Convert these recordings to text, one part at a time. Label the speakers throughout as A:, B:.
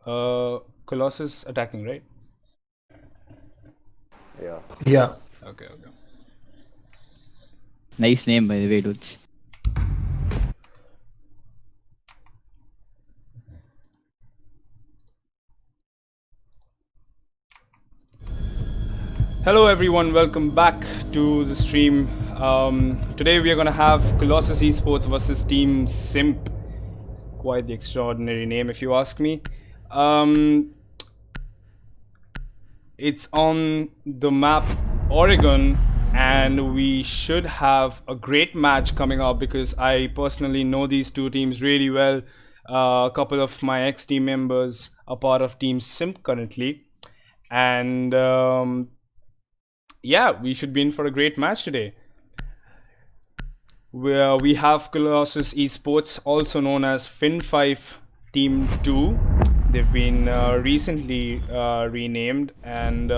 A: Collosus attacking, right?
B: Yeah.
C: Yeah.
A: Okay, okay.
D: Nice name, by the way, dudes.
A: Hello everyone, welcome back to the stream. Today we are gonna have Collosus Esports versus Team Simp. Quite the extraordinary name, if you ask me. It's on the map Oregon, and we should have a great match coming up because I personally know these two teams really well. A couple of my ex-team members are part of Team Simp currently, and yeah, we should be in for a great match today. We have Collosus Esports, also known as Fin5 Team 2. They've been recently renamed, and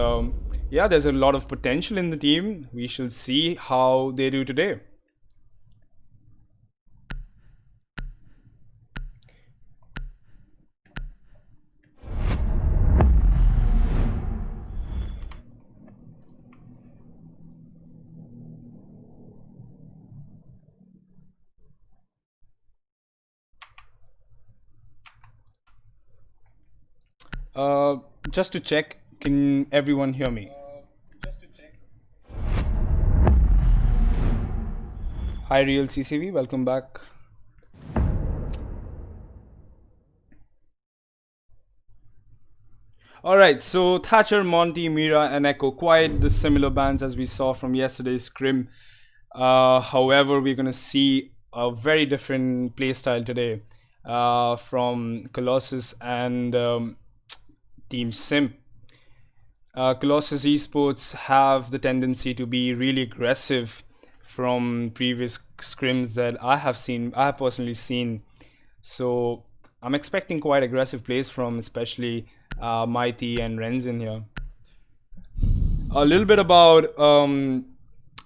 A: yeah, there's a lot of potential in the team. We shall see how they do today. Just to check, can everyone hear me? Hi, Real CCV, welcome back. Alright, so Thatcher, Monty, Mira, and Echo, quite the similar bands as we saw from yesterday's scrim. However, we're gonna see a very different playstyle today from Collosus and Team Simp. Collosus Esports have the tendency to be really aggressive from previous scrims that I have personally seen. So I'm expecting quite aggressive plays from especially Mighty and Renzin here. A little bit about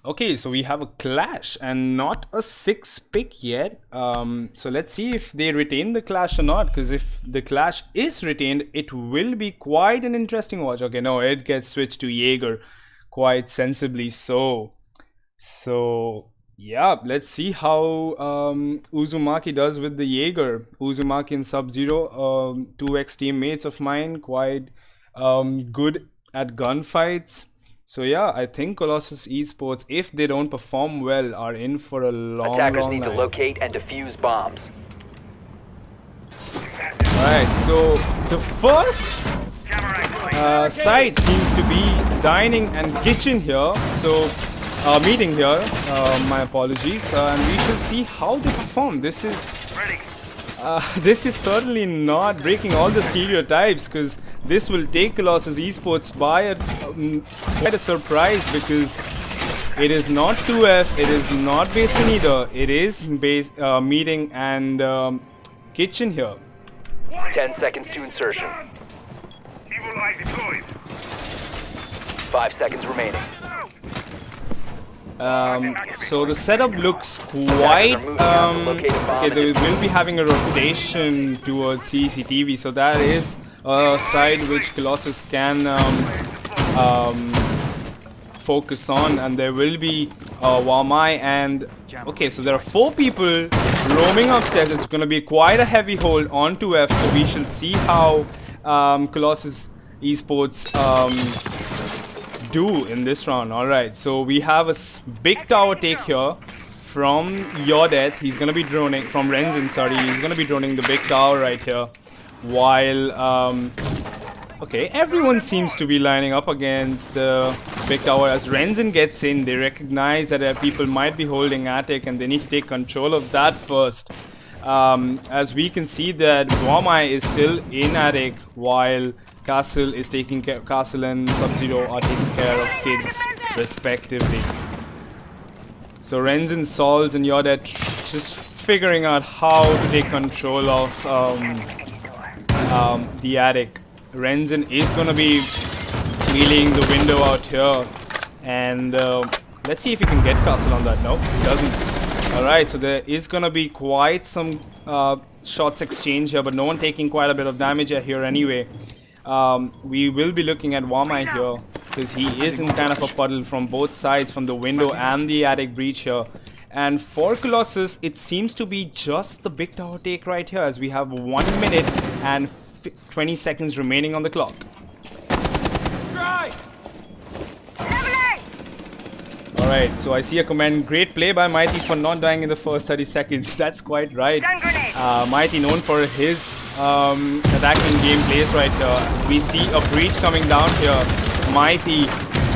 A: okay, so we have a clash and not a 6 pick yet. So let's see if they retain the clash or not, because if the clash is retained, it will be quite an interesting watch. Okay, no, it gets switched to Jaeger quite sensibly so. So yeah, let's see how Uzumaki does with the Jaeger. Uzumaki and Sub-Zero, 2x teammates of mine, quite good at gunfights. So yeah, I think Collosus Esports, if they don't perform well, are in for a long
E: need
A: night.
E: to locate and defuse bombs.
A: Alright, so the first site seems to be dining and kitchen here. So meeting here, my apologies, and we shall see how they perform. This is certainly not breaking all the stereotypes, because this will take Collosus Esports by quite a surprise, because it is not 2F, it is not basement either, it is meeting and kitchen here.
E: 10 seconds to insertion. 5 seconds remaining.
A: So the setup looks quite okay. They will be having a rotation towards CCTV, so that is a side which Collosus can focus on, and there will be Wamai and okay, so there are 4 people roaming upstairs. It's going to be quite a heavy hold on 2F, so we shall see how Collosus Esports do in this round. Alright, so we have a big tower take here from Your Death. He's gonna be droning from Renzin, sorry, he's gonna be droning the big tower right here, while okay, everyone seems to be lining up against the big tower. As Renzin gets in, they recognize that people might be holding attic and they need to take control of that first. As we can see that Wamai is still in attic, while Castle is taking care. Castle and Sub-Zero are taking care of kids respectively. So Renzin, Sols, and Yodet just figuring out how to take control of the attic. Renzin is gonna be wheeling the window out here, and let's see if he can get Castle on that. No, he doesn't. Alright, so there is gonna be quite some shots exchanged here, but no one taking quite a bit of damage here anyway. We will be looking at Wamai here, because he is in kind of a puddle from both sides, from the window and the attic breach here. And for Collosus, it seems to be just the big tower take right here, as we have 1 minute and 20 seconds remaining on the clock. Alright, so I see a comment. Great play by Mighty for not dying in the first 30 seconds. That's quite right. Mighty known for his attacking game plays right here. We see a breach coming down here. Mighty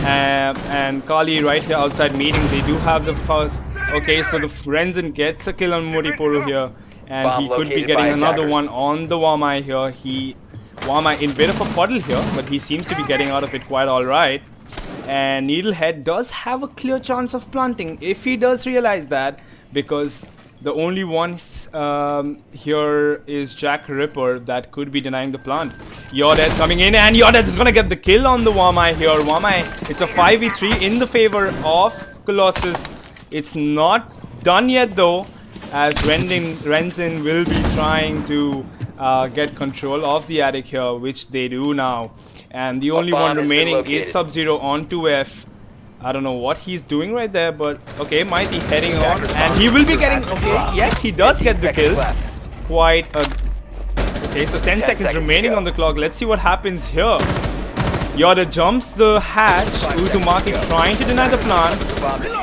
A: and Kali right here outside meeting. They do have the first. Okay, so the Renzen gets a kill on Modiporu here. And
E: Bomb
A: he could be
E: located
A: getting
E: by
A: another
E: Dagger.
A: one on the Wamai here. Wamai in a bit of a puddle here, but he seems to be getting out of it quite alright. And Needlehead does have a clear chance of planting if he does realize that, because the only one here is Jack Ripper that could be denying the plant. Yodet coming in, and Yodet is gonna get the kill on the Wamai here. Wamai, it's a 5v3 in the favor of Colossus. It's not done yet though, as Renzen will be trying to get control of the attic here, which they do now. And the only one remaining is Sub-Zero on 2F. I don't know what he's doing right there, but okay, Mighty heading on, and he will be getting, okay, yes, he does get the kill. Quite a, okay, so 10 seconds remaining on the clock. Let's see what happens here. Yoda jumps the hatch. Uzumaki trying to deny the plant.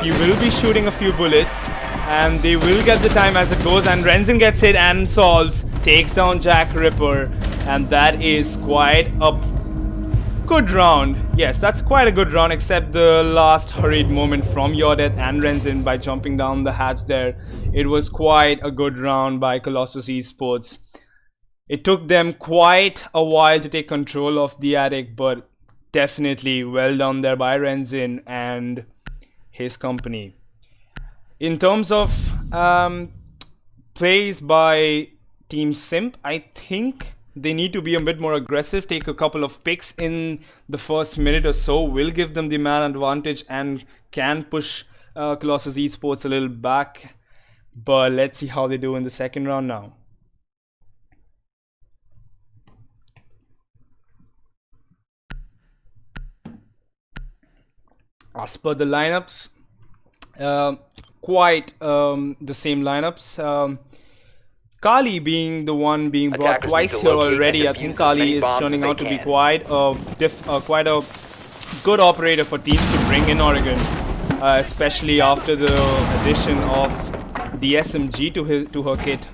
A: He will be shooting a few bullets, and they will get the time as it goes, and Renzen gets hit and solves, takes down Jack Ripper, and that is quite a good round. Yes, that's quite a good round, except the last hurried moment from Yodet and Renzen by jumping down the hatch there. It was quite a good round by Collosus Esports. It took them quite a while to take control of the attic, but definitely well done there by Renzen and his company. In terms of plays by Team Simp, I think they need to be a bit more aggressive, take a couple of picks in the first minute or so, will give them the man advantage and can push Collosus Esports a little back. But let's see how they do in the second round now. As per the lineups, quite the same lineups. Kali being the one being brought twice here already. I think Kali is turning out to be quite a good operator for teams to bring in Oregon, especially after the addition of the SMG to her kit.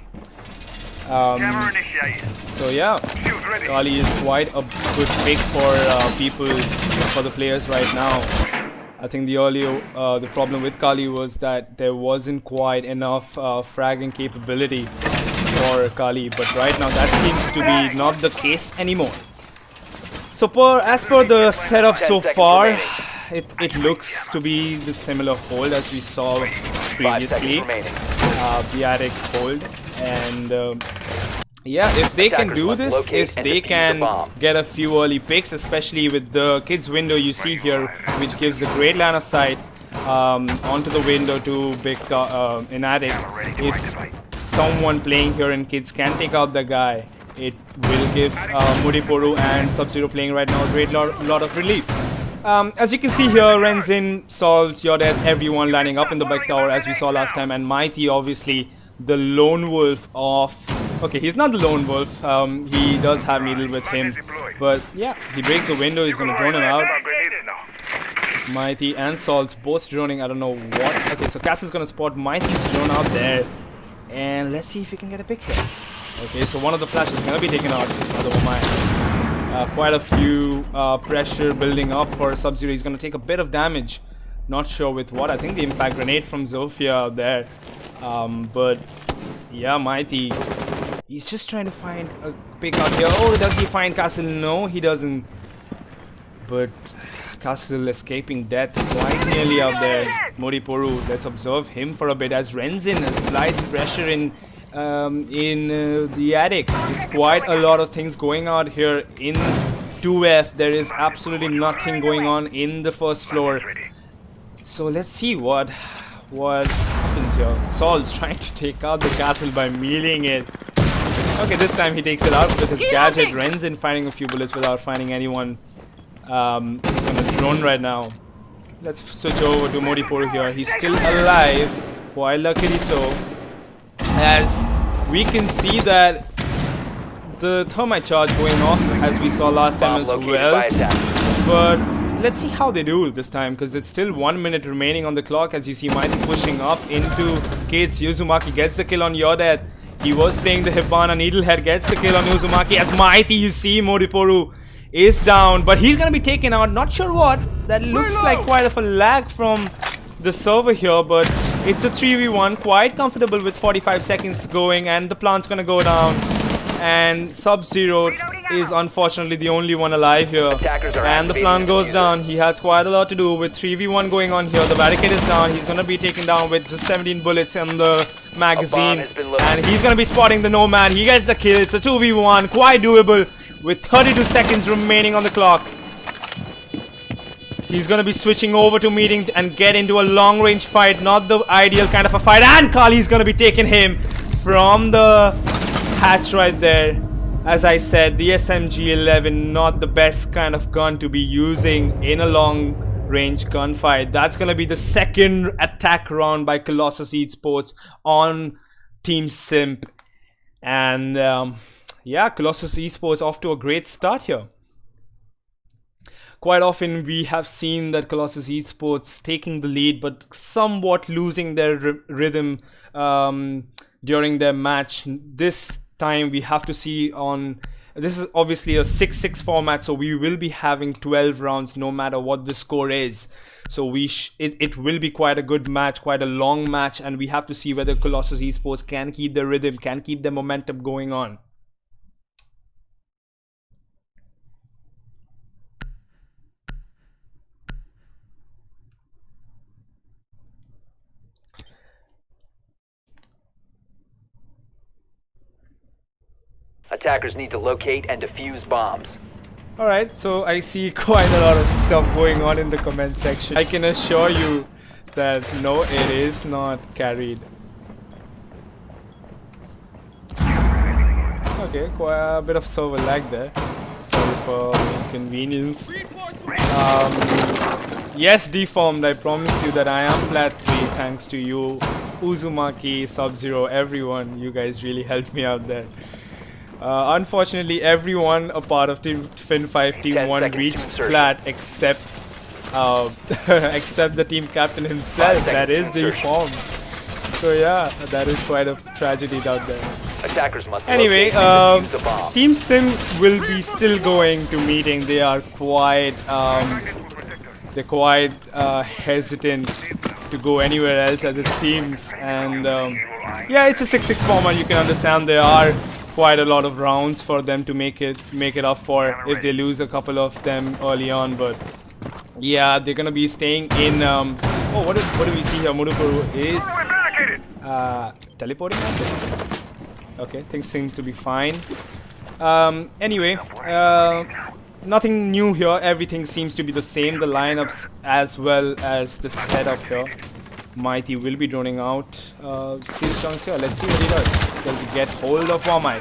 A: So yeah, Kali is quite a good pick for the players right now. I think the problem with Kali was that there wasn't quite enough fragging capability for Kali, but right now that seems to be not the case anymore. So as per the setup so far, it looks to be the similar hold as we saw previously, the attic hold, and yeah, if they can do this, if they can get a few early picks, especially with the kids window you see here, which gives a great line of sight onto the window to big in attic. If someone playing here in kids can take out the guy, it will give Modiporu and Sub-Zero playing right now a great lot of relief. As you can see here, Renzen solves Yodet, everyone lining up in the back tower as we saw last time, and Mighty obviously the lone wolf of... Okay, he's not the lone wolf, he does have Needle with him, but yeah, he breaks the window, he's gonna drone him out. Mighty and Salts both droning, I don't know what. Okay, so Cass is gonna spot Mighty's drone out there, and let's see if he can get a pick here. Okay, so one of the flashes is gonna be taken out by the Wamai. Quite a few pressure building up for Sub-Zero. He's gonna take a bit of damage, not sure with what. I think the impact grenade from Zofia out there, but yeah, Mighty, he's just trying to find a pick out here. Oh, does he find Castle? No, he doesn't. But Castle escaping death quite nearly out there. Modiporu, let's observe him for a bit as Renzen applies pressure in the attic. It's quite a lot of things going on here in 2F. There is absolutely nothing going on in the first floor. So let's see what happens here. Saul's trying to take out the castle by mealing it. Okay, this time he takes it out with his gadget. Renzin firing a few bullets without finding anyone. He's on a drone right now. Let's switch over to Modiporo here. He's still alive, quite luckily so. As we can see that the thermite charge going off as we saw last time as well. But let's see how they do this time, because it's still 1 minute remaining on the clock. As you see Mighty pushing up into Kates. Uzumaki gets the kill on Yodet. He was playing the Hibana. Needlehead gets the kill on Uzumaki. As Mighty, you see Modiporu is down, but he's gonna be taken out. Not sure what. That looks like quite of a lag from the server here, but it's a 3v1. Quite comfortable with 45 seconds going, and the plant's gonna go down. And Sub-Zero is unfortunately the only one alive here. And the plant goes down. He has quite a lot to do with 3v1 going on here. The barricade is down. He's gonna be taken down with just 17 bullets in the magazine. And he's gonna be spotting the Nomad. He gets the kill. It's a 2v1. Quite doable with 32 seconds remaining on the clock. He's gonna be switching over to meeting and get into a long range fight. Not the ideal kind of a fight. And Kali's gonna be taking him from the hatch right there. As I said, the SMG-11 not the best kind of gun to be using in a long range gunfight. That's gonna be the second attack round by Collosus Esports on Team Simp. And yeah, Collosus Esports off to a great start here. Quite often we have seen that Collosus Esports taking the lead but somewhat losing their rhythm during their match. This time we have to see on, this is obviously a 6-6 format, so we will be having 12 rounds no matter what the score is. So it will be quite a good match, quite a long match, and we have to see whether Collosus Esports can keep their rhythm, can keep their momentum going on.
E: Attackers need to locate and defuse bombs.
A: Alright, so I see quite a lot of stuff going on in the comment section. I can assure you that no, it is not carried. Okay, quite a bit of server lag there. Sorry for inconvenience. Yes, Deformed, I promise you that I am Plat 3 thanks to you, Uzumaki, Sub-Zero, everyone. You guys really helped me out there. Unfortunately, everyone a part of Team Fin 5 Team 1 reached Plat except except the team captain himself. That is Deformed. So yeah, that is quite a tragedy out there.
E: Attackers must
A: anyway, Team Sim will be still going to meeting. They are quite hesitant to go anywhere else as it seems. And yeah, it's a 6-6 format. You can understand there are quite a lot of rounds for them to make it up for if they lose a couple of them early on. But yeah, they're gonna be staying in. Oh, what do we see here? Mudukuru is teleporting. Okay, things seems to be fine. Anyway, nothing new here. Everything seems to be the same. The lineups as well as the setup here. Mighty will be droning out skill chunks here. Let's see what he does. Does he get hold of Wamai?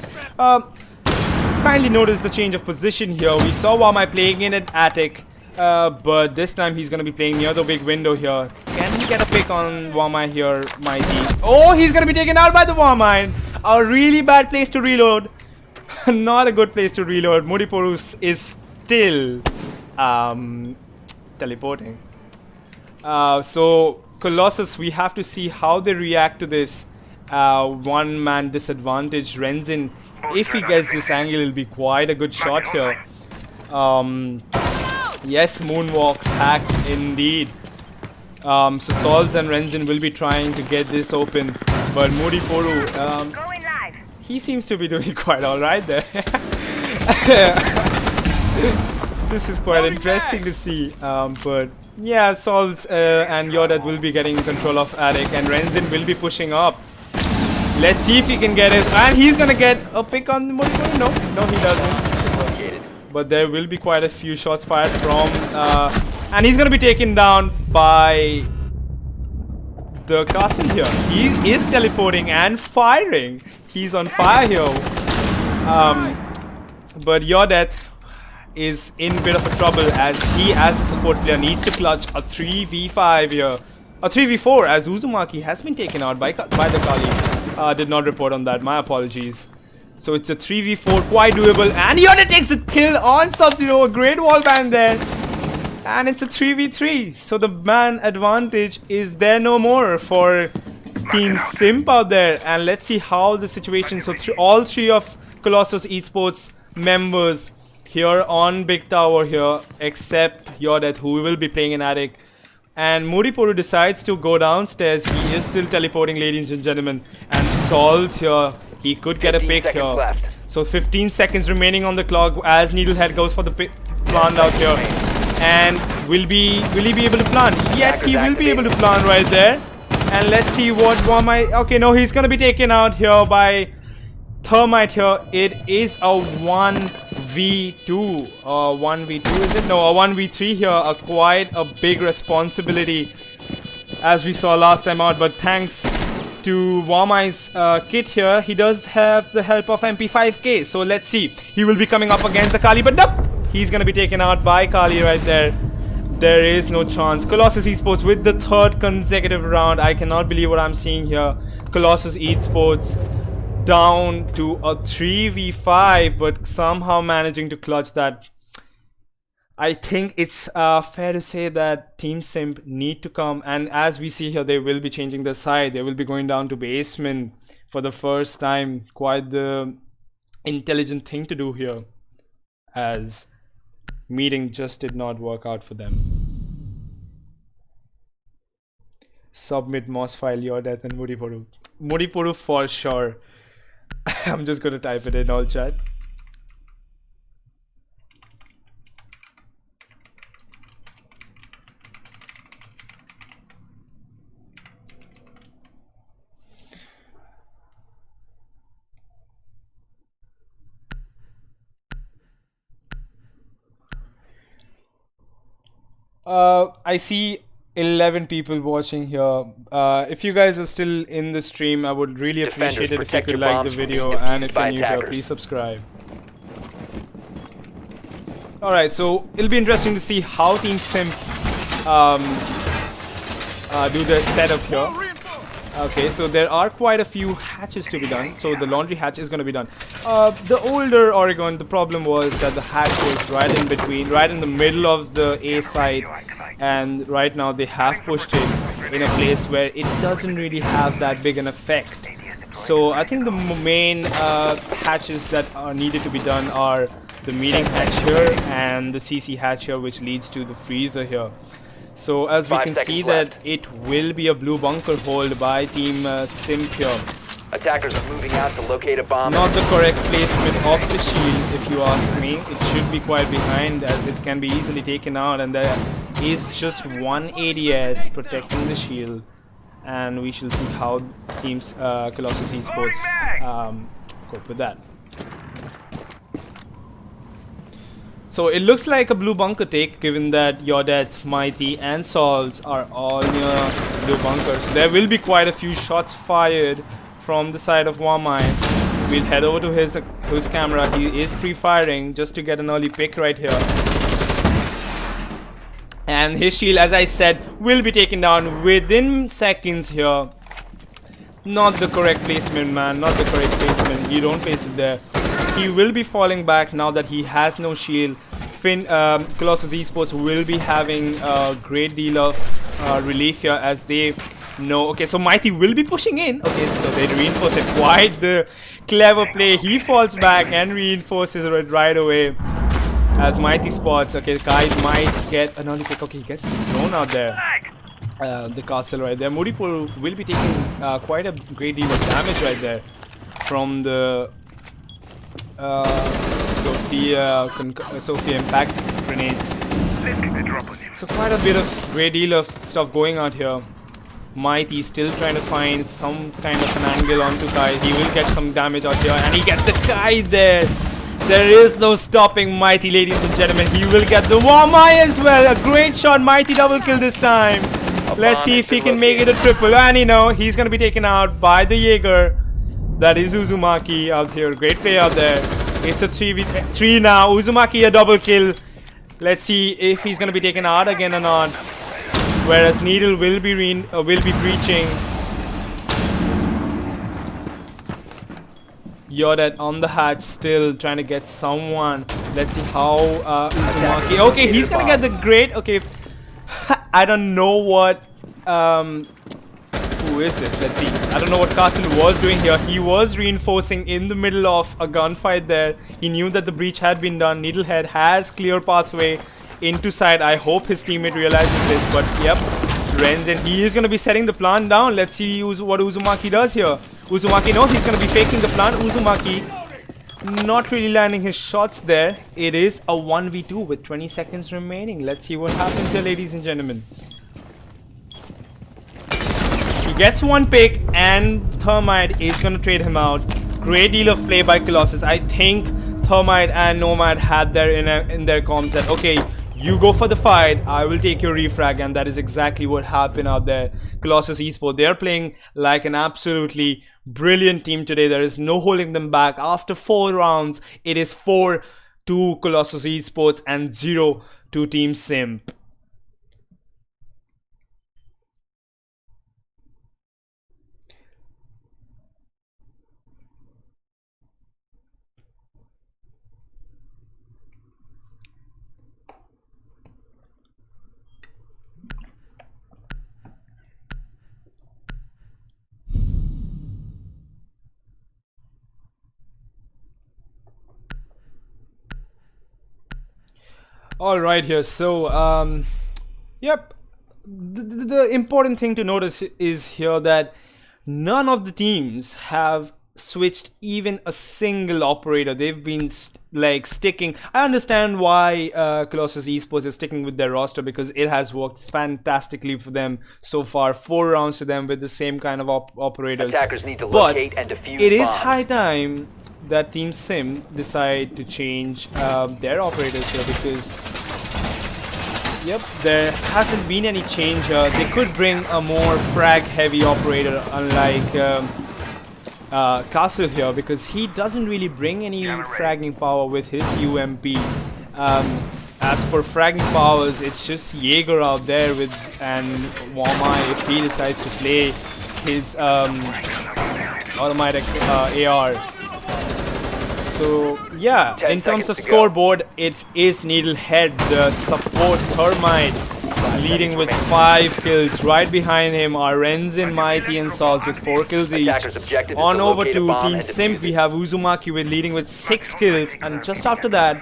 A: Kindly notice the change of position here. We saw Wamai playing in an attic, but this time he's going to be playing near the big window here. Can he get a pick on Wamai here, Mighty? Oh, he's going to be taken out by the Wamai. A really bad place to reload. Not a good place to reload. Modiporus is still teleporting. So Colossus, we have to see how they react to this one-man disadvantage. Renzin, if he gets this angle, it'll be quite a good shot here. Yes, moonwalks hacked indeed. So Sols and Renzin will be trying to get this open, but Modiporu, he seems to be doing quite alright there. This is quite interesting to see, but yeah, Sols and Yodet will be getting control of attic, and Renzin will be pushing up. Let's see if he can get it, and he's gonna get a pick on the Modiporu. No, he doesn't. But there will be quite a few shots fired from, and he's gonna be taken down by the castle here. He is teleporting and firing. He's on fire here. But Your Death is in a bit of a trouble as he, as the support player, needs to clutch a 3v5 here. A 3v4 as Uzumaki has been taken out by the Kali. Did not report on that, my apologies. So it's a 3v4, quite doable. And Your Death takes the kill on Sub-Zero, a great wall bang there. And it's a 3v3. So the man advantage is there no more for Team Simp out there. And let's see how the situation. So all three of Collosus Esports members here on Big Tower here, except Your Death, who will be playing in Attic. And Muriporu decides to go downstairs. He is still teleporting, ladies and gentlemen. And Sol's here. He could get a pick here.
E: Left.
A: So 15 seconds remaining on the clock as Needlehead goes for the plant out here. And will he be able to plant? Yes, he will be able to plant right there. And let's see what Wamai. Okay, no, he's gonna be taken out here by Thermite here. It is a 1v2. 1v2 is it? No, a 1v3 here. Quite a big responsibility as we saw last time out. But thanks to Wamai's kit here, he does have the help of MP5K. So let's see. He will be coming up against the Kali, but nope! He's gonna be taken out by Kali right there. There is no chance. Collosus Esports with the third consecutive round. I cannot believe what I'm seeing here. Collosus Esports down to a 3v5, but somehow managing to clutch that. I think it's fair to say that Team Simp need to come, and as we see here, they will be changing their side. They will be going down to basement for the first time. Quite the intelligent thing to do here, as meeting just did not work out for them. Submit Moss file, Your Death and Muriporu. Muriporu for sure. I'm just gonna type it in all chat. I see 11 people watching here. If you guys are still in the stream, I would really appreciate it if you could like the video, and if you're new here, please subscribe. Alright, so it'll be interesting to see how Team Simp do their setup here. Okay, so there are quite a few hatches to be done. So the laundry hatch is going to be done. The older Oregon, the problem was that the hatch was right in between, right in the middle of the A side. And right now they have pushed it in a place where it doesn't really have that big an effect. So I think the main hatches that are needed to be done are the meeting hatch here and the CC hatch here, which leads to the freezer here. So as we can see that it will be a blue bunker hold by Team Simp here.
E: Attackers are moving out to locate a bomb.
A: Not the correct placement of the shield, if you ask me. It should be quite behind, as it can be easily taken out, and there is just one ADS protecting the shield. And we shall see how Teams Collosus Esports cope with that. So it looks like a blue bunker take, given that Your Death, Mighty and Sols are all near blue bunkers. So there will be quite a few shots fired from the side of Wamai. We'll head over to his camera. He is pre-firing just to get an early pick right here. And his shield, as I said, will be taken down within seconds here. Not the correct placement, man. Not the correct placement. You don't place it there. He will be falling back now that he has no shield. Collosus Esports will be having a great deal of relief here as they know. Okay, so Mighty will be pushing in. Okay, so they reinforce it. Quite the clever play. He falls back and reinforces it right away as Mighty spots. Okay, the guys might get another pick. Okay, he gets thrown out there. The castle right there. Muriporu will be taking quite a great deal of damage right there from the Sophia impact grenades. So quite a bit of great deal of stuff going out here. Mighty still trying to find some kind of an angle onto Kai. He will get some damage out here, and he gets the Kai there. There is no stopping Mighty, ladies and gentlemen. He will get the Wamai as well. A great shot. Mighty double kill this time. Let's see if he can make it a triple. And you know, he's going to be taken out by the Jaeger. That is Uzumaki out here. Great play out there. It's a 3v3 now. Uzumaki a double kill. Let's see if he's gonna be taken out again or not. Whereas Needle will be breaching. Yodet on the hatch, still trying to get someone. Let's see how Uzumaki. Okay, he's gonna get the great. Okay, I don't know what. Who is this? Let's see. I don't know what Castle was doing here. He was reinforcing in the middle of a gunfight there. He knew that the breach had been done. Needlehead has clear pathway into side. I hope his teammate realizes this. But yep, Ren's in. He is going to be setting the plant down. Let's see what Uzumaki does here. Uzumaki, no, he's going to be faking the plant. Uzumaki not really landing his shots there. It is a 1v2 with 20 seconds remaining. Let's see what happens here, ladies and gentlemen. He gets one pick and Thermite is going to trade him out. Great deal of play by Collosus. I think Thermite and Nomad had there in their comms that, okay, you go for the fight, I will take your refrag, and that is exactly what happened out there. Collosus Esports, they are playing like an absolutely brilliant team today. There is no holding them back. After 4 rounds, it is 4 to Collosus Esports and 0 to Team Simp. All right here, so yep, the important thing to notice is here that none of the teams have switched even a single operator. They've been like sticking. I understand why Collosus Esports is sticking with their roster, because it has worked fantastically for them so far. 4 rounds to them with the same kind of operators.
E: Attackers need to locate and defuse
A: it is
E: bomb.
A: high time that Team Sim decide to change their operators here, because yep, there hasn't been any change. They could bring a more frag heavy operator, unlike Castle here, because he doesn't really bring any fragging power with his UMP. As for fragging powers, it's just Jaeger out there with, and Wamai if he decides to play his automatic AR. So yeah, in terms of scoreboard, it is Needlehead, the support Thermite, leading with 5 kills. Right behind him are Renzin, Mighty and Salts with 4 kills each. On over to Team Simp, we have Uzumaki leading with 6 kills, and just after that,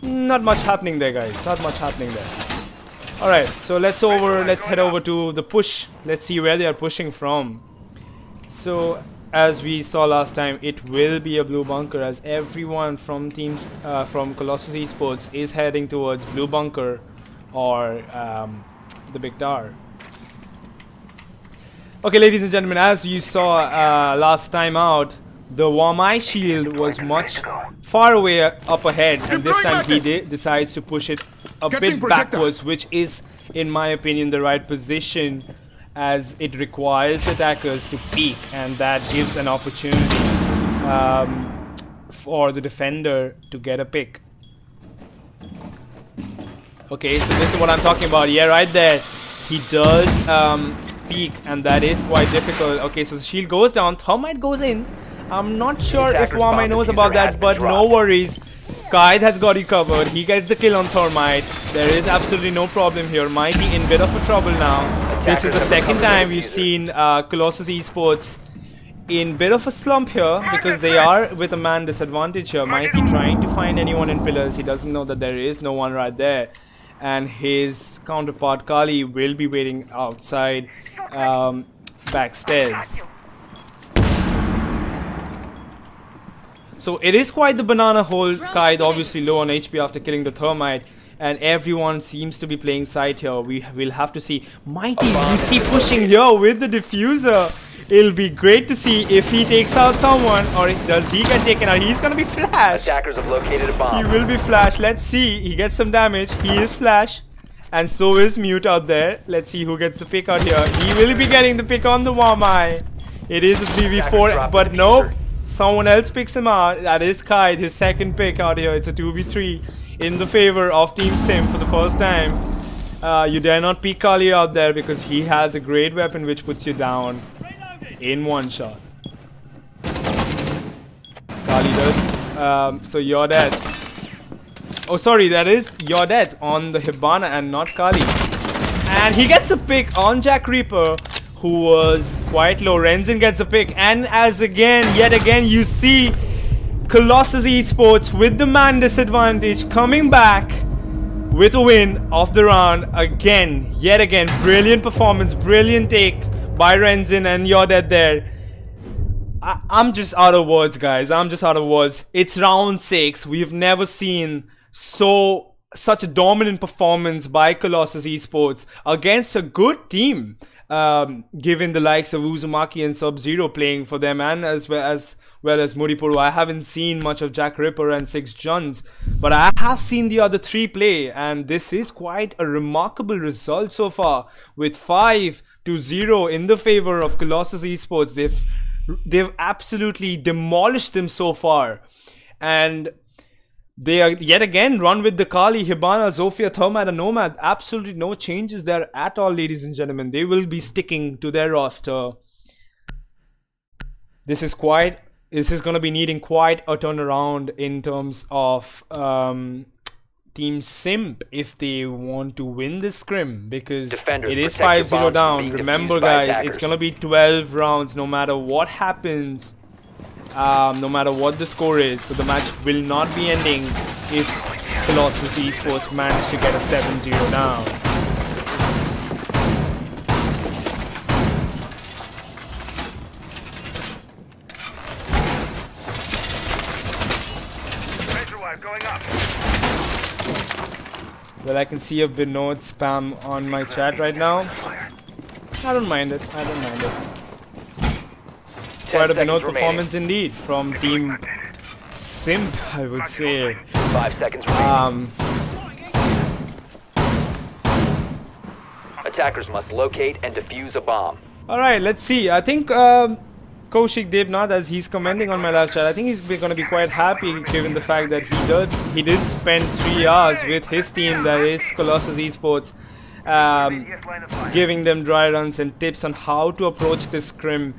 A: not much happening there, guys. Not much happening there. Alright, so let's head over to the push. Let's see where they are pushing from. So as we saw last time, it will be a blue bunker, as everyone from Collosus Esports is heading towards blue bunker or the big tower. Okay, ladies and gentlemen, as you saw last time out, the Wamai shield was much far away up ahead, and this time he decides to push it a bit backwards, which is, in my opinion, the right position, as it requires attackers to peek, and that gives an opportunity for the defender to get a pick. Okay, so this is what I'm talking about. Yeah, right there. He does peek, and that is quite difficult. Okay, so the shield goes down. Thermite goes in. I'm not sure if Wamai knows about that, but no worries. Kaid has got you covered. He gets the kill on Thermite. There is absolutely no problem here. Mighty in bit of a trouble now. This is the second time we've seen Collosus Esports in bit of a slump here, because they are with a man disadvantage here. Mighty trying to find anyone in pillars. He doesn't know that there is no one right there. And his counterpart Kali will be waiting outside backstairs. So it is quite the banana hole. Kaid obviously low on HP after killing the Thermite, and everyone seems to be playing side here. We will have to see. Mighty, you see, pushing here with the diffuser. It'll be great to see if he takes out someone, or does he get taken out. He's gonna be flashed.
E: Attackers have located a bomb.
A: He will be flashed. Let's see. He gets some damage. He is flash, and so is Mute out there. Let's see who gets the pick out here. He will be getting the pick on the Wamai. It is a 3v4, but nope. Someone else picks him out. That is Kite, his second pick out here. It's a 2v3 in the favor of Team Simp for the first time. You dare not pick Kali out there because he has a great weapon which puts you down in one shot. Kali does. So you're dead. Oh, sorry, that is you're dead on the Hibana and not Kali. And he gets a pick on Jack Reaper, who was quite low. Renzin gets a pick, and yet again, you see Collosus Esports with the man disadvantage coming back with a win of the round again. Yet again, brilliant performance, brilliant take by Renzin, and you're dead there. I'm just out of words, guys. I'm just out of words. It's round 6. We've never seen such a dominant performance by Collosus Esports against a good team. Given the likes of Uzumaki and Sub-Zero playing for them, and as well as Muripuru. I haven't seen much of Jack Ripper and Six Juns, but I have seen the other 3 play, and this is quite a remarkable result so far, with 5-0 in the favor of Collosus Esports. They've absolutely demolished them so far, and they are yet again run with the Kali, Hibana, Zofia, Thermite and Nomad. Absolutely no changes there at all, ladies and gentlemen. They will be sticking to their roster. This is going to be needing quite a turnaround in terms of Team Simp if they want to win this scrim, because it is 5-0 down. Remember, guys, it's going to be 12 rounds no matter what happens. No matter what the score is, so the match will not be ending if Collosus Esports manage to get a 7-0 down. Well, I can see a Vinod spam on my chat right now. I don't mind it. I don't mind it. Quite a Vinod performance indeed from Team Simp, I would say.
E: 5 seconds remaining. Attackers must locate and defuse a bomb.
A: Alright, let's see. I think Kaushik Devnath, as he's commenting on my live chat, I think he's going to be quite happy given the fact that he did spend 3 hours with his team, that is Collosus Esports, giving them dry runs and tips on how to approach this scrim.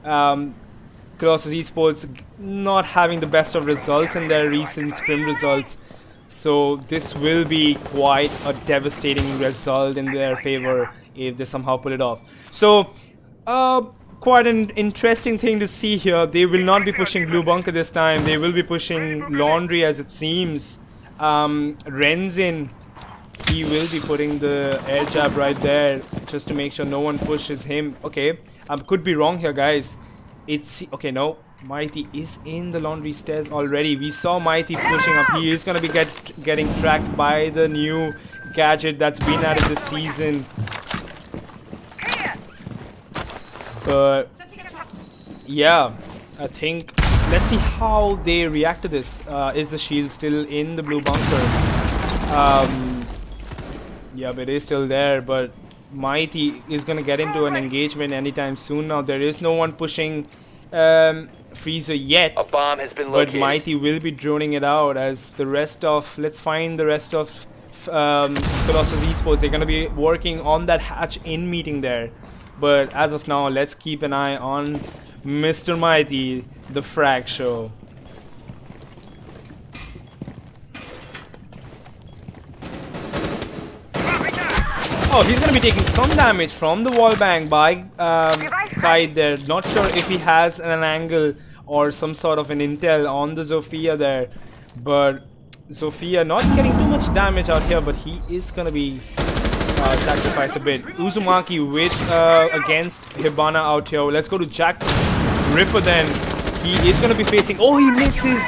A: Collosus Esports not having the best of results in their recent scrim results, so this will be quite a devastating result in their favor if they somehow pull it off. So quite an interesting thing to see here. They will not be pushing Blue Bunker this time. They will be pushing Laundry, as it seems. Renzin, he will be putting the air jab right there just to make sure no one pushes him. Okay, I could be wrong here, guys. Okay, no, Mighty is in the Laundry stairs already. We saw Mighty pushing up. He is gonna be getting tracked by the new gadget that's been added this season. But yeah, I think let's see how they react to this. Is the shield still in the Blue Bunker? Yeah, but it is still there, but Mighty is gonna get into an engagement anytime soon. Now there is no one pushing Freezer yet,
E: a bomb has been located,
A: but Mighty will be droning it out as the rest of, let's find the rest of Collosus Esports. They're gonna be working on that hatch in meeting there, but as of now, let's keep an eye on Mr. Mighty, the frag show. Oh, he's gonna be taking some damage from the wall bang by Kite there. Not sure if he has an angle or some sort of an intel on the Zofia there, but Zofia not getting too much damage out here, but he is gonna be sacrificed a bit. Uzumaki with against Hibana out here. Let's go to Jack Ripper then. He is gonna be facing. Oh, he misses.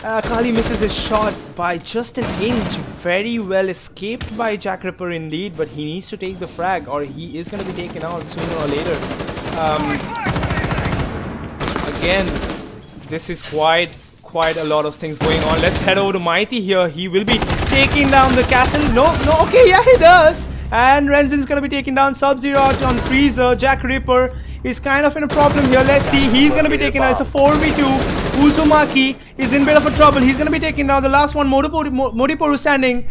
A: Kali misses his shot by just an inch. Very well escaped by Jack Ripper indeed, but he needs to take the frag or he is going to be taken out sooner or later. Again, this is quite a lot of things going on. Let's head over to Mighty here. He will be taking down the castle. No, okay, yeah, he does. And Renzin's gonna be taking down Sub-Zero out on Freezer. Jack Ripper is kind of in a problem here. Let's see, he's gonna be taken out. It's a 4v2. Uzumaki is in a bit of a trouble. He's gonna be taking down the last one. Modiporu standing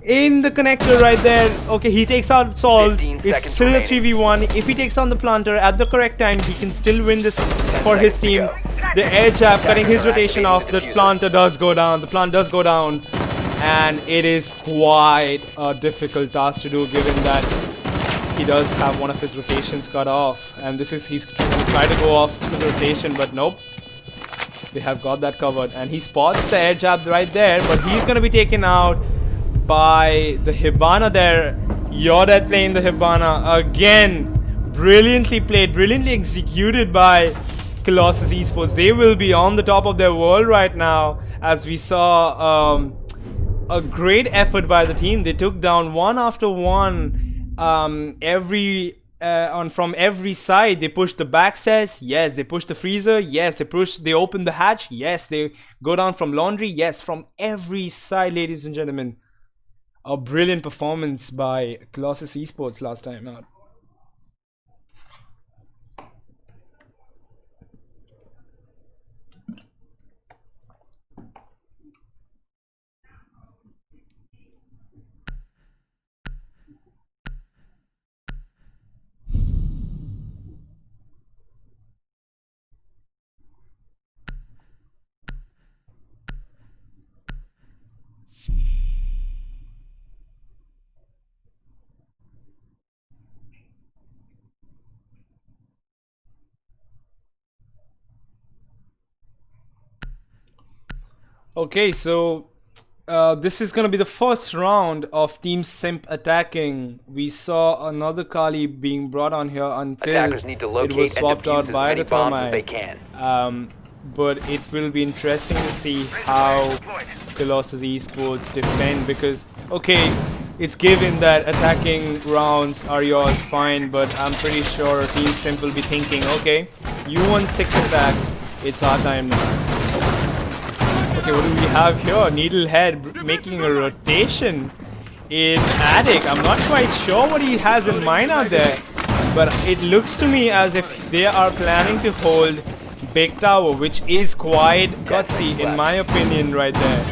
A: in the connector right there. Okay, he takes out Solves. It's still a 3v1. If he takes on the planter at the correct time, he can still win this for his team. The air jab cutting his rotation off. The planter does go down. The plant does go down. And it is quite a difficult task to do, given that he does have one of his rotations cut off. And this is, he's going to try to go off to the rotation, but nope. They have got that covered. And he spots the air jab right there, but he's going to be taken out by the Hibana there. Yodet playing the Hibana again. Brilliantly played, brilliantly executed by Collosus Esports. They will be on the top of their world right now, as we saw a great effort by the team. They took down one after one from every side. They pushed the backstairs, yes. They pushed the freezer, yes. They opened the hatch, yes. They go down from laundry, yes. From every side, ladies and gentlemen. A brilliant performance by Collosus Esports last time out. Okay, so this is gonna be the first round of Team Simp attacking. We saw another Kali being brought on here until it was swapped out by the Thermite. But it will be interesting to see how Collosus Esports defend, because okay, it's given that attacking rounds are yours, fine, but I'm pretty sure Team Simp will be thinking, okay, you won 6 attacks, it's our time now. Okay, what do we have here? Needlehead making a rotation in Attic. I'm not quite sure what he has in mind out there, but it looks to me as if they are planning to hold Big Tower, which is quite gutsy in my opinion right there.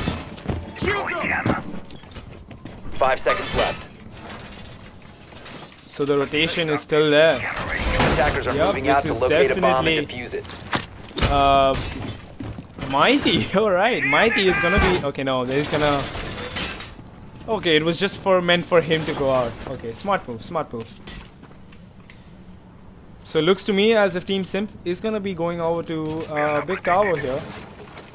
E: 5 seconds left.
A: So the rotation is still there.
E: Attackers are moving out to locate a bomb and defuse it.
A: Mighty, alright, Mighty is gonna be, okay, no, he's gonna, okay, it was just meant for him to go out. Okay, smart move, smart move. So it looks to me as if Team Simp is gonna be going over to Big Tower here.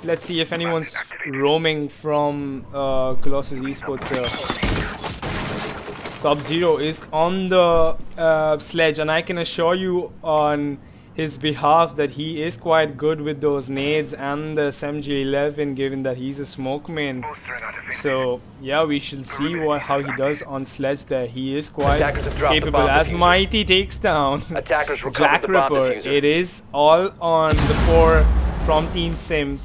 A: Let's see if anyone's roaming from Collosus Esports here. Sub-Zero is on the sledge, and I can assure you on his behalf that he is quite good with those nades and the SMG11, given that he's a smoke main. So yeah, we should see how he does on sledge there. He is quite capable as Mighty takes down Jack Ripper. It is all on the 4 from Team Simp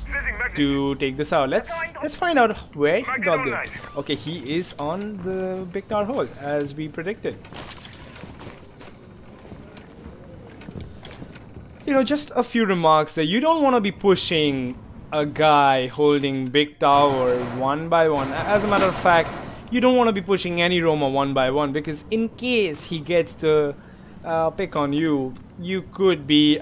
A: to take this out. Let's find out where he got there. Okay, he is on the Big Tower hold as we predicted. You know, just a few remarks there. You don't want to be pushing a guy holding Big Tower one by one. As a matter of fact, you don't want to be pushing any Roma one by one, because in case he gets the pick on you, you could be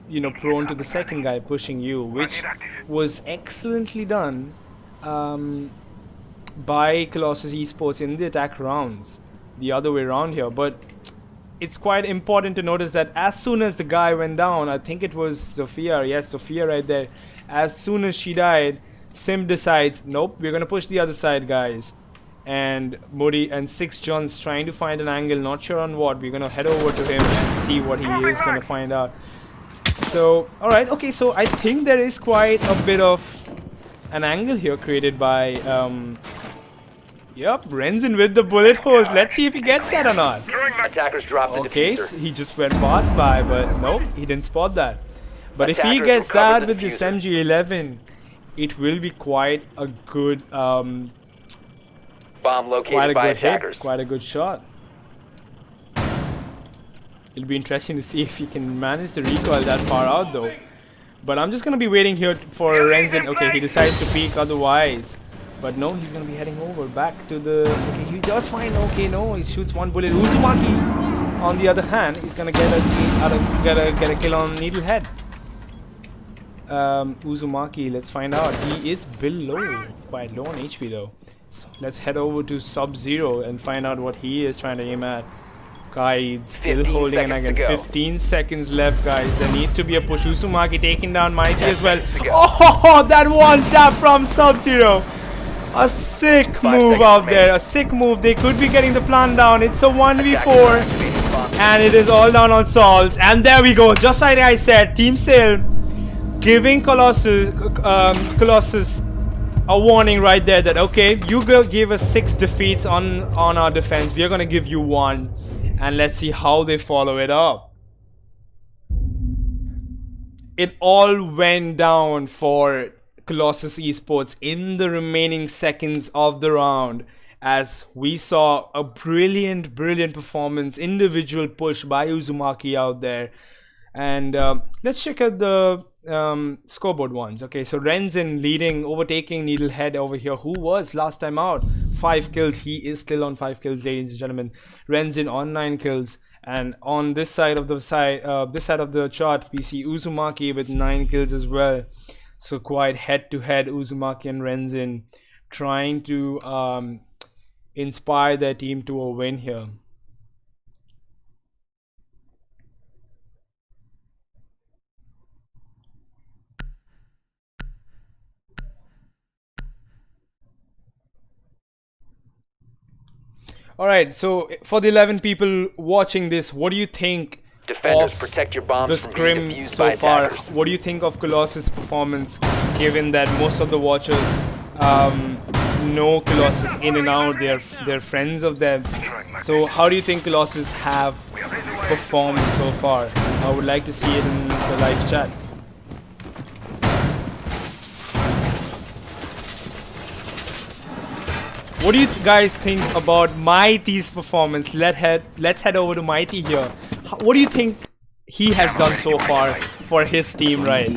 A: you know, prone to the second guy pushing you, which was excellently done by Collosus Esports in the attack rounds. The other way around here, but it's quite important to notice that as soon as the guy went down, I think it was Sophia, yes, Sophia right there, as soon as she died, Simp decides, nope, we're gonna push the other side, guys. And Modi and 6 John's trying to find an angle, not sure on what. We're gonna head over to him and see what he is gonna find out. So, alright, okay, so I think there is quite a bit of an angle here created by yep, Renzin with the bullet holes. Let's see if he gets that or not.
E: Attackers dropped the
A: okay,
E: diffuser.
A: he just went past by, but nope, he didn't spot that. But if he gets that with this MG11, it will be quite a good
E: Bomb located by attackers.
A: Quite a good shot. It'll be interesting to see if he can manage the recoil that far out though. But I'm just gonna be waiting here for Renzin. Okay, he decides to peek otherwise. But no, he's gonna be heading over back to the. Okay, he does find. Okay, no, he shoots one bullet. Uzumaki, on the other hand, is gonna get a kill on Needlehead. Uzumaki, let's find out. He is below, quite low on HP though. So let's head over to Sub-Zero and find out what he is trying to aim at. Guys, still holding, and again 15 seconds left, guys. There needs to be a push. Uzumaki taking down Mighty as well. Oh, that one tap from Sub-Zero. A sick move out there. A sick move. They could be getting the plan down. It's a 1v4. And it is all down on Salts. And there we go. Just like I said, Team Simp giving Collosus a warning right there that, okay, you go give us 6 defeats on our defense. We are going to give you 1. And let's see how they follow it up. It all went down for Collosus Esports in the remaining seconds of the round, as we saw a brilliant performance, individual push by Uzumaki out there. And let's check out the scoreboard ones. Okay, so Renzin leading, overtaking Needlehead over here, who was last time out 5 kills. He is still on 5 kills, ladies and gentlemen. Renzin on 9 kills, and on this side of the chart we see Uzumaki with 9 kills as well. So quite head to head, Uzumaki and Renzin trying to inspire their team to a win here. Alright, so for the 11 people watching this, what do you think
E: Defenders,
A: of
E: protect your bombs
A: the
E: from being
A: scrim
E: defused
A: so
E: by
A: far?
E: attackers.
A: What do you think of Collosus' performance, given that most of the watchers know Collosus in and out, they're friends of them? So how do you think Collosus have performed so far? I would like to see it in the live chat. What do you guys think about Mighty's performance? Let's head over to Mighty here. What do you think he has done so far for his team, right?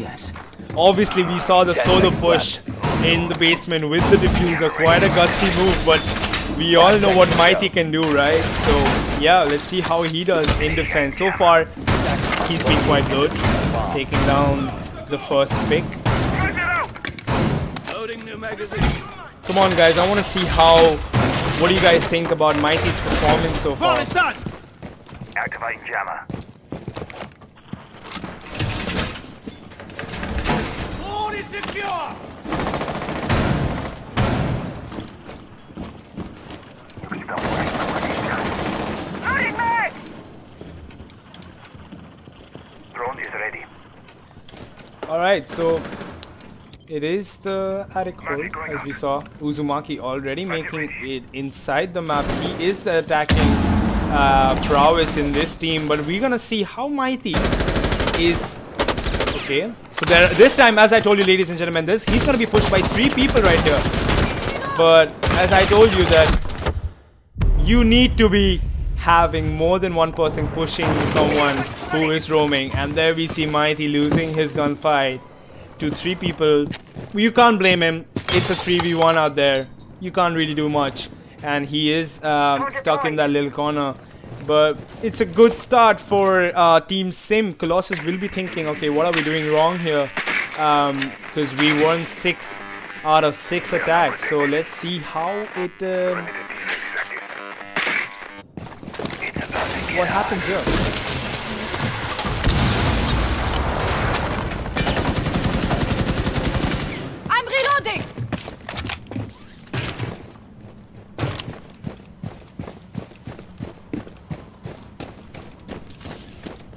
A: Obviously, we saw the solo push in the basement with the diffuser. Quite a gutsy move, but we all know what Mighty can do, right? So, yeah, let's see how he does in defense. So far, he's been quite good, taking down the first pick.
B: Loading new magazine.
A: Come on, guys, I want to see what do you guys think about Mighty's performance so far?
B: Activating jammer. All is secure. Loading mag. Drone is ready.
A: Alright, so it is the attic hold, as we saw. Uzumaki already making it inside the map. He is the attacking prowess in this team, but we're gonna see how Mighty is. Okay, so this time, as I told you, ladies and gentlemen, he's gonna be pushed by 3 people right here. But as I told you, that you need to be having more than one person pushing someone who is roaming, and there we see Mighty losing his gunfight to 3 people. You can't blame him. It's a 3v1 out there. You can't really do much, and he is stuck in that little corner. But it's a good start for Team Simp. Collosus will be thinking, okay, what are we doing wrong here? Because we won 6 out of 6 attacks. So let's see how it what happens here.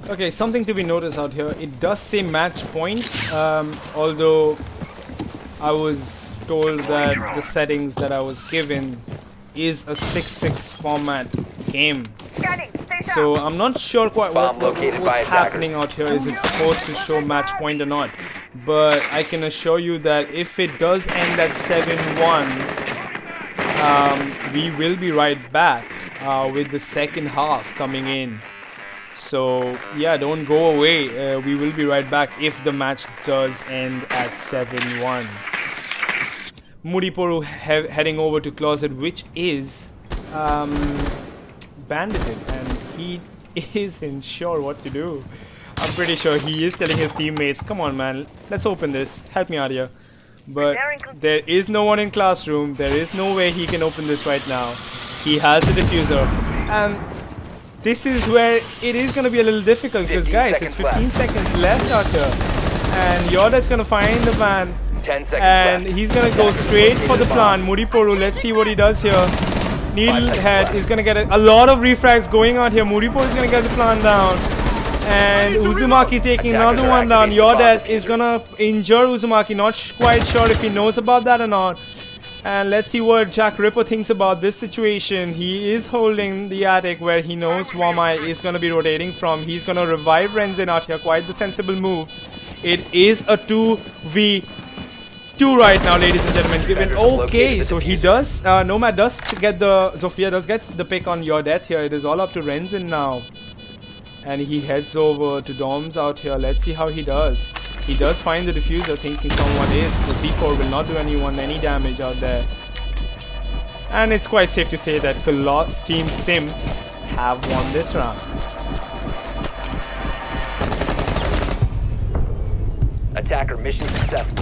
A: Okay, something to be noticed out here. It does say match point, although I was told that the settings that I was given is a 6-6 format game. So I'm not sure quite what's happening out here. Is it supposed to show match point or not? But I can assure you that if it does end at 7-1, we will be right back with the second half coming in. So yeah, don't go away. We will be right back if the match does end at 7-1. Mudiporu heading over to Closet, which is bandited, and he isn't sure what to do. I'm pretty sure he is telling his teammates, come on man, let's open this, help me out here. But there is no one in classroom, there is no way he can open this right now. He has the diffuser, and this is where it is going to be a little difficult, because guys, it's 15 seconds left out here, and Yoda's going to find the van,
E: 10 seconds
A: and
E: left.
A: he's going to go straight for the plant. Mudiporu, let's see what he does here. Needlehead is going to get a lot of refrags going out here. Mudiporu is going to get the plant down. And Uzumaki taking another one down. Yodet is going to injure Uzumaki. Not quite sure if he knows about that or not. And let's see what Jack Ripper thinks about this situation. He is holding the attic where he knows Wamai is going to be rotating from. He's going to revive Renzin out here. Quite the sensible move. It is a 2v2 right now, ladies and gentlemen. Given okay, so he does. Nomad does get the. Zofia does get the pick on Yodet here. It is all up to Renzin now. And he heads over to Doms out here. Let's see how he does. He does find the diffuser, thinking someone is. The C4 will not do anyone any damage out there. And it's quite safe to say that Colossus Team Simp have won this round.
E: Attacker mission successful.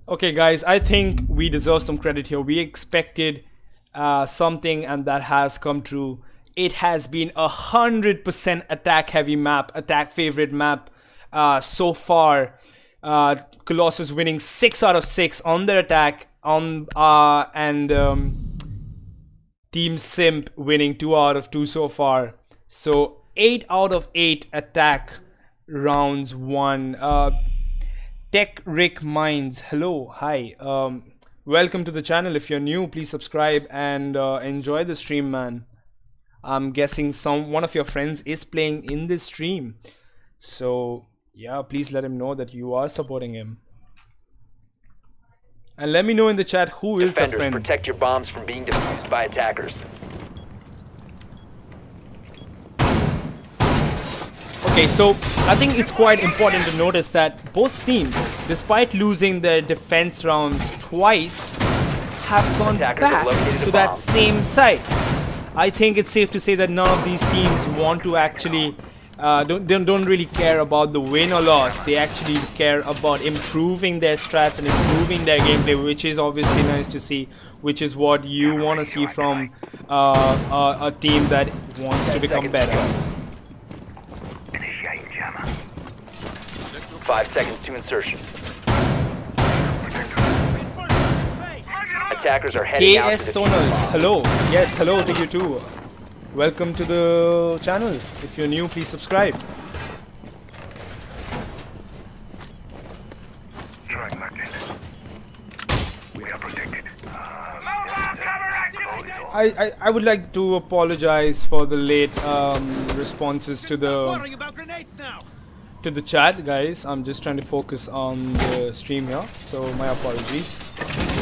A: Okay guys, I think we deserve some credit here. We expected something, and that has come true. It has been 100% attack heavy map, attack favorite map so far. Colossus winning 6 out of 6 on their attack, and Team Simp winning 2 out of 2 so far. So 8 out of 8 attack rounds won. Tech Rick Minds, hello, hi, welcome to the channel. If you're new, please subscribe and enjoy the stream, man. I'm guessing one of your friends is playing in this stream, so yeah, please let him know that you are supporting him. And let me know in the chat who is the friend.
E: Protect your bombs from being defused by attackers.
A: Okay, so I think it's quite important to notice that both teams, despite losing their defense rounds twice, have gone back to that same site. I think it's safe to say that none of these teams want to actually, don't really care about the win or loss. They actually care about improving their strats and improving their gameplay, which is obviously nice to see, which is what you want to see from a team that wants to become better.
E: 5 seconds to insertion. Attackers are heading out to
A: KS Sonal, hello. Yes, hello to you too. Welcome to the channel. If you're new, please subscribe.
B: We are protected.
A: I would like to apologize for the late responses to the chat, guys. I'm just trying to focus on the stream here, so my apologies.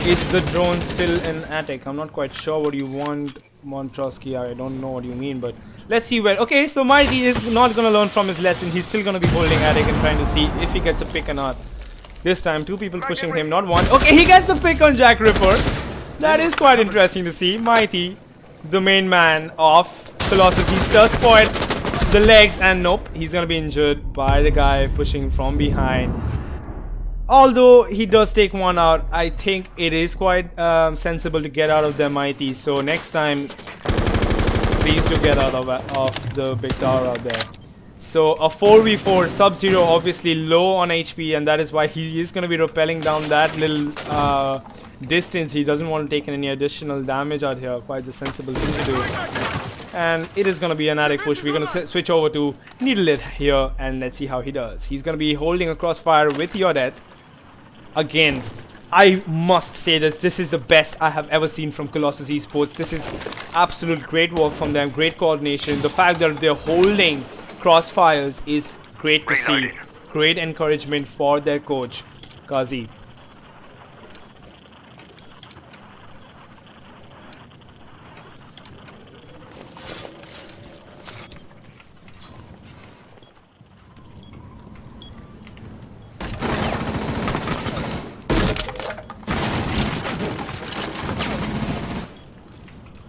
A: Is the drone still in attic? I'm not quite sure what you want, Montrosky. I don't know what you mean, but let's see where. Okay, so Mighty is not gonna learn from his lesson. He's still gonna be holding attic and trying to see if he gets a pick or not. This time 2 people pushing him, not 1. Okay, he gets the pick on Jack Ripper. That is quite interesting to see. Mighty, the main man of Colossus, he does point the legs, and nope, he's gonna be injured by the guy pushing from behind. Although he does take 1 out, I think it is quite sensible to get out of them, Mighty. So next time, please do get out of the big tower out there. So a 4v4, Sub-Zero obviously low on HP, and that is why he is going to be rappelling down that little distance. He doesn't want to take any additional damage out here. Quite the sensible thing to do. And it is going to be an attic push. We're going to switch over to Needlehead here, and let's see how he does. He's going to be holding a crossfire with Yodet. Again, I must say this is the best I have ever seen from Collosus Esports. This is absolute great work from them, great coordination. The fact that they're holding crossfires is great to see. Great encouragement for their coach, Kazi.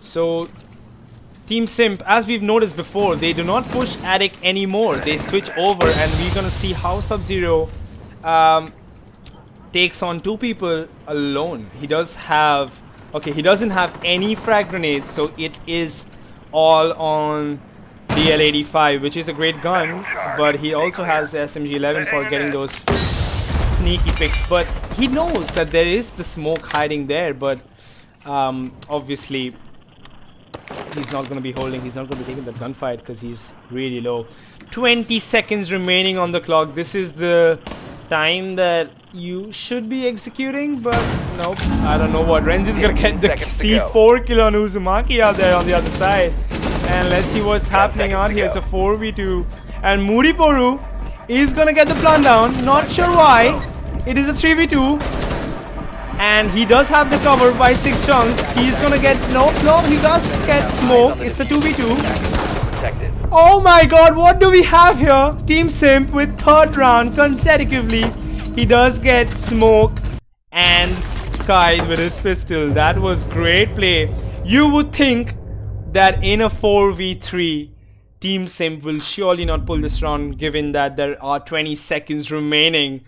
A: So, Team Simp, as we've noticed before, they do not push Attic anymore. They switch over, and we're gonna see how Sub-Zero takes on 2 people alone. He does have... Okay, he doesn't have any frag grenades, so it is all on the L85, which is a great gun, but he also has the SMG-11 for getting those sneaky picks. But he knows that there is the smoke hiding there, but obviously... he's not going to be holding, he's not going to be taking the gunfight because he's really low. 20 seconds remaining on the clock. This is the time that you should be executing, but nope. I don't know what. Renzi's going to get the C4 kill on Uzumaki out there on the other side. And let's see what's happening out here. It's a 4v2. And Muriporu is going to get the plant down. Not sure why. It is a 3v2. And he does have the cover by 6 chunks. He's gonna get... No, he does get smoke. It's a 2v2. Oh my god, what do we have here? Team Simp with 3rd round consecutively. He does get smoke. And Kai with his pistol. That was great play. You would think that in a 4v3, Team Simp will surely not pull this round, given that there are 20 seconds remaining.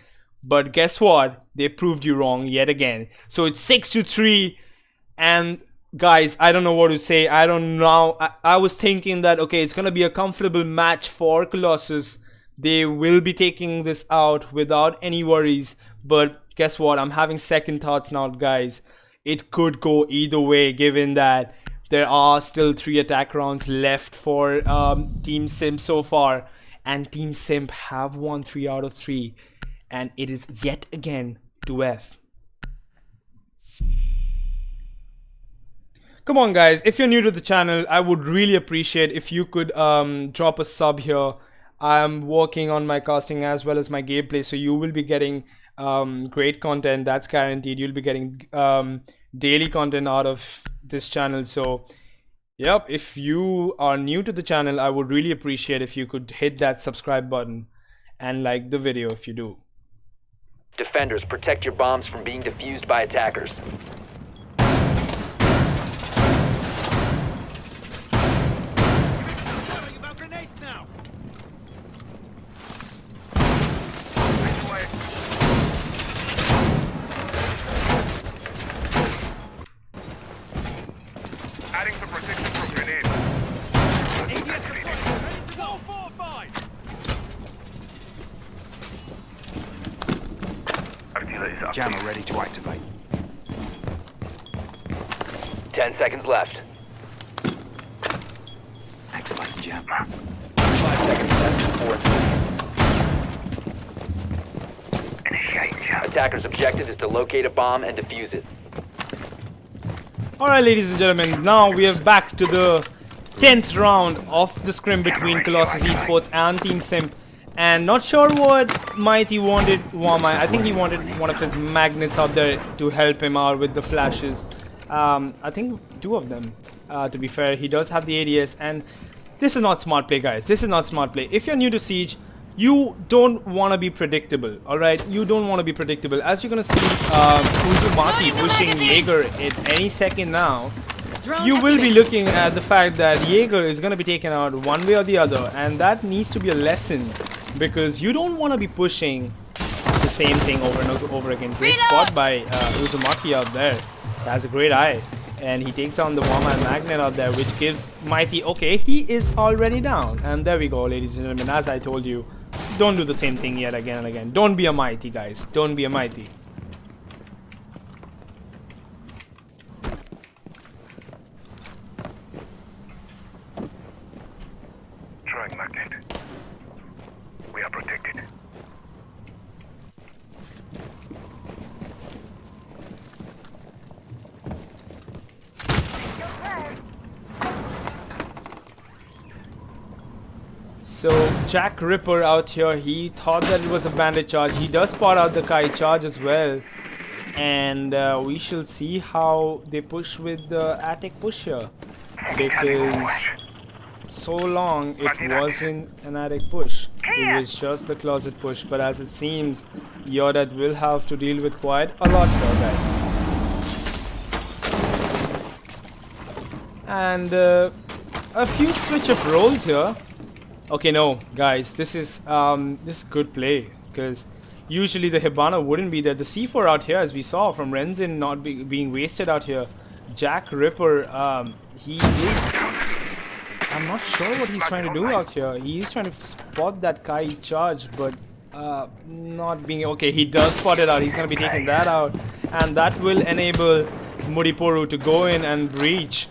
A: But guess what? They proved you wrong yet again. So it's 6-3. And guys, I don't know what to say. I don't know. I was thinking that, okay, it's going to be a comfortable match for Colossus. They will be taking this out without any worries. But guess what? I'm having second thoughts now, guys. It could go either way, given that there are still 3 attack rounds left for Team Simp so far. And Team Simp have won 3 out of 3. And it is yet again 2F. Come on guys, if you're new to the channel, I would really appreciate if you could drop a sub here. I'm working on my casting as well as my gameplay, so you will be getting great content, that's guaranteed. You'll be getting daily content out of this channel. So yep, if you are new to the channel, I would really appreciate if you could hit that subscribe button and like the video if you do.
E: Defenders, protect your bombs from being defused by attackers.
B: About grenades now. Adding some protection from grenades. Ready to go, fortified.
C: Jammer ready to activate.
E: 10 seconds left.
C: Activating jammer.
E: 5 seconds left. 4.
B: Initiate jump.
E: Attacker's objective is to locate a bomb and defuse it.
A: Alright ladies and gentlemen, now we are back to the 10th round of the scrim between Collosus Esports and Team Simp. And not sure what Mighty wanted. I think he wanted one of his magnets out there to help him out with the flashes. I think 2 of them, to be fair. He does have the ADS, and this is not smart play, guys. This is not smart play. If you're new to Siege, you don't want to be predictable, alright? You don't want to be predictable. As you're going to see Uzumaki pushing Jaeger at any second now, you will be looking at the fact that Jaeger is going to be taken out one way or the other, and that needs to be a lesson, because you don't want to be pushing the same thing over and over again. Great spot by Uzumaki out there. That's a great eye, and he takes down the Wama Magnet out there, which gives Mighty... Okay, he is already down, and there we go, ladies and gentlemen. As I told you, don't do the same thing yet again and again. Don't be a Mighty, guys. Don't be a Mighty.
B: Magnet. We are protected.
A: So Jack Ripper out here, he thought that it was a bandit charge. He does spot out the Kai charge as well. And we shall see how they push with the attic push here. Because so long it wasn't an attic push. It was just the closet push. But as it seems, Yodat will have to deal with quite a lot here, guys. And a few switch of roles here. Okay, no, guys, this is good play, because usually the Hibana wouldn't be there. The C4 out here, as we saw from Renzin, not being wasted out here. Jack Ripper, he is... I'm not sure what he's trying to do out here. He's trying to spot that Kai charge, but not being... Okay, he does spot it out. He's going to be taking that out. And that will enable Muriporu to go in and breach.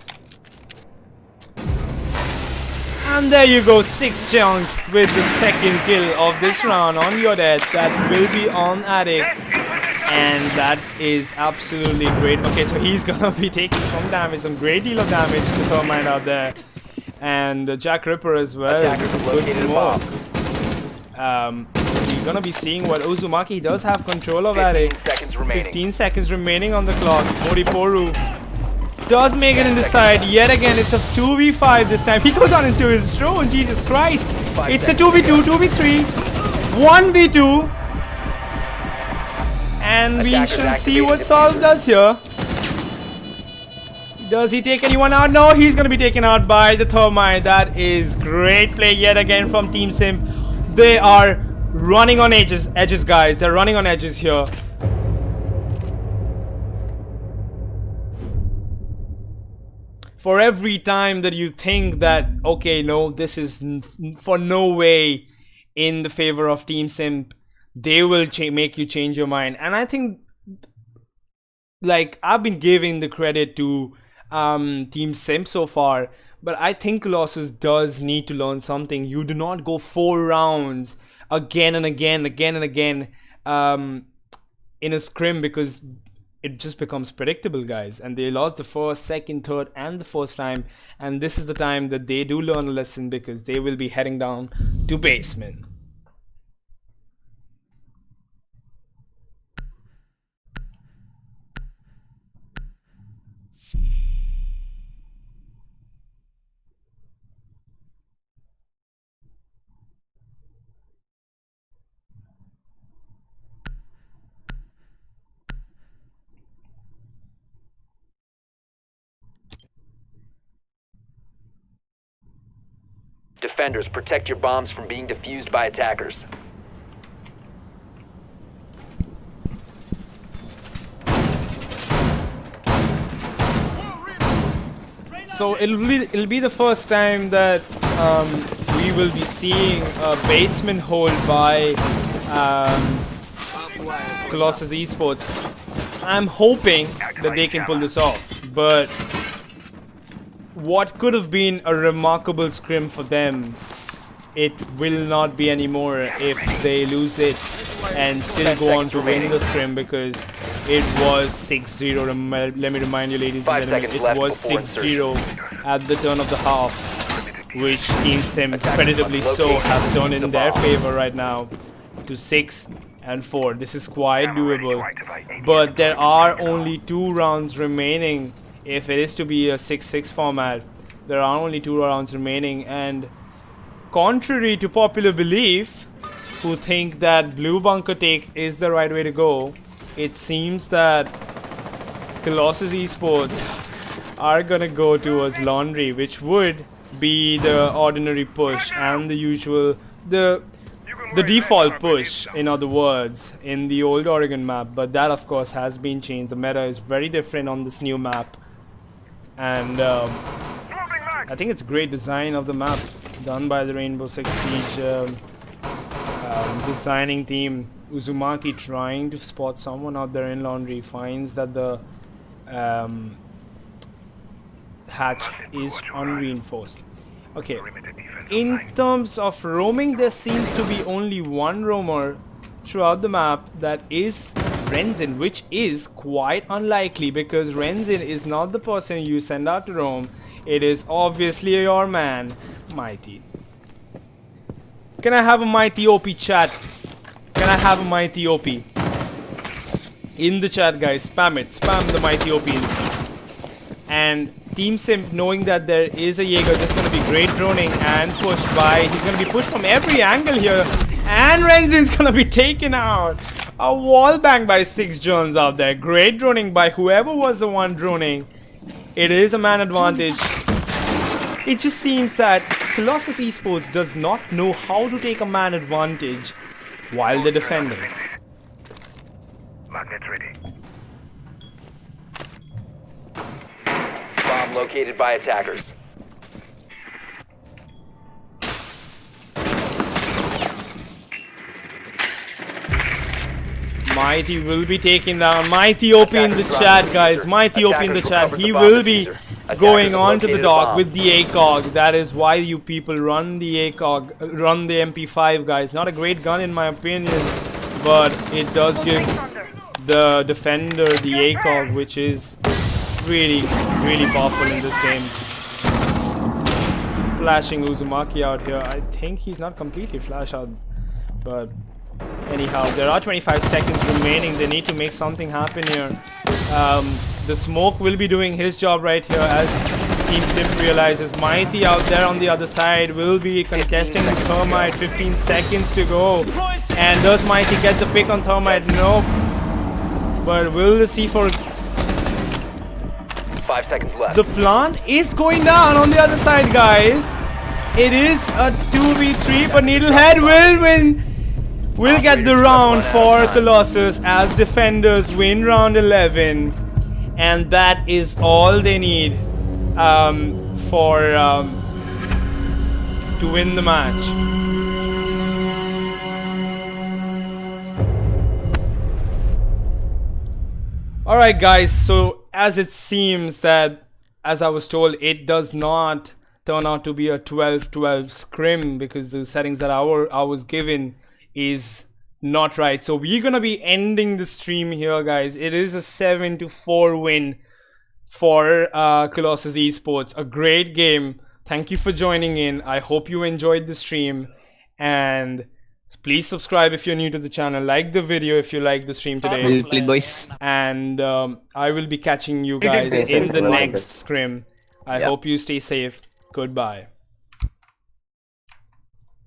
A: And there you go, 6 chunks with the second kill of this round on your death. That will be on Attic. And that is absolutely great. Okay, so he's gonna be taking some damage, some great deal of damage to Thermite out there. And Jack Ripper as well. This is good smoke. We're gonna be seeing what Uzumaki does have control of Attic. 15 seconds remaining on the clock. Moriporu does make it in the side. Yet again, it's a 2v5 this time. He goes on into his drone. Jesus Christ. It's a 2v2, 2v3, 1v2. And we shall see what Solve does here. Does he take anyone out? No, he's going to be taken out by the Thermite. That is great play yet again from Team Simp. They are running on edges, guys. They're running on edges here. For every time that you think that, okay, no, this is for no way in the favor of Team Simp, they will make you change your mind. And I think, like, I've been giving the credit to Team Simp so far, but I think Collosus does need to learn something. You do not go 4 rounds again and again in a scrim, because it just becomes predictable, guys. And they lost the first, second, third, and the first time. And this is the time that they do learn a lesson, because they will be heading down to basement.
E: Defenders, protect your bombs from being defused by attackers.
A: So it'll be the first time that we will be seeing a basement hold by Collosus Esports. I'm hoping that they can pull this off, but what could have been a remarkable scrim for them, it will not be anymore if they lose it and still go on to win the scrim, because it was 6-0. Let me remind you, ladies and gentlemen, it was 6-0 at the turn of the half, which Team Simp, creditably so, have done in their favor right now to 6-4. This is quite doable, but there are only 2 rounds remaining. If it is to be a 6-6 format, there are only 2 rounds remaining, and contrary to popular belief, who think that blue bunker take is the right way to go, it seems that Collosus Esports are gonna go towards laundry, which would be the ordinary push and the usual, the default push, in other words, in the old Oregon map. But that, of course, has been changed. The meta is very different on this new map. And I think it's a great design of the map done by the Rainbow Six Siege designing team. Uzumaki trying to spot someone out there in laundry, finds that the hatch is unreinforced. Okay, in terms of roaming, there seems to be only one roamer throughout the map, that is Renzin, which is quite unlikely, because Renzin is not the person you send out to roam. It is obviously your man, Mighty. Can I have a mighty OP chat? Can I have a mighty OP? In the chat, guys. Spam it. Spam the mighty OP. And Team Simp, knowing that there is a Jaeger, just going to be great droning and pushed by. He's going to be pushed from every angle here. And Renzin's going to be taken out. A wall bang by 6 drones out there. Great droning by whoever was the one droning. It is a man advantage. It just seems that Collosus Esports does not know how to take a man advantage while they're defending.
B: Magnets ready.
E: Bomb located by attackers.
A: Mighty will be taken down. Mighty OP in the chat, guys. Mighty OP in the chat. He will be going on to the dock with the ACOG. That is why you people run the ACOG, run the MP5, guys. Not a great gun in my opinion, but it does give the defender the ACOG, which is really, really powerful in this game. Flashing Uzumaki out here. I think he's not completely flash out, but anyhow, there are 25 seconds remaining. They need to make something happen here. The smoke will be doing his job right here as Team Simp realizes. Mighty out there on the other side will be contesting the Thermite. 15 seconds to go. And does Mighty get the pick on Thermite? No. But will the C4...
E: 5 seconds left.
A: The plant is going down on the other side, guys. It is a 2v3, but Needlehead will win. We'll get the round for Collosus as defenders win round 11, and that is all they need to win the match. Alright guys, so as it seems that, as I was told, it does not turn out to be a 12-12 scrim because the settings that I was given is not right. So we're gonna be ending the stream here, guys. It is a 7-4 win for Collosus Esports. A great game. Thank you for joining in. I hope you enjoyed the stream, and please subscribe if you're new to the channel. Like the video if you like the stream today.
D: We'll play, boys.
A: And I will be catching you guys in the next scrim. I hope you stay safe. Goodbye.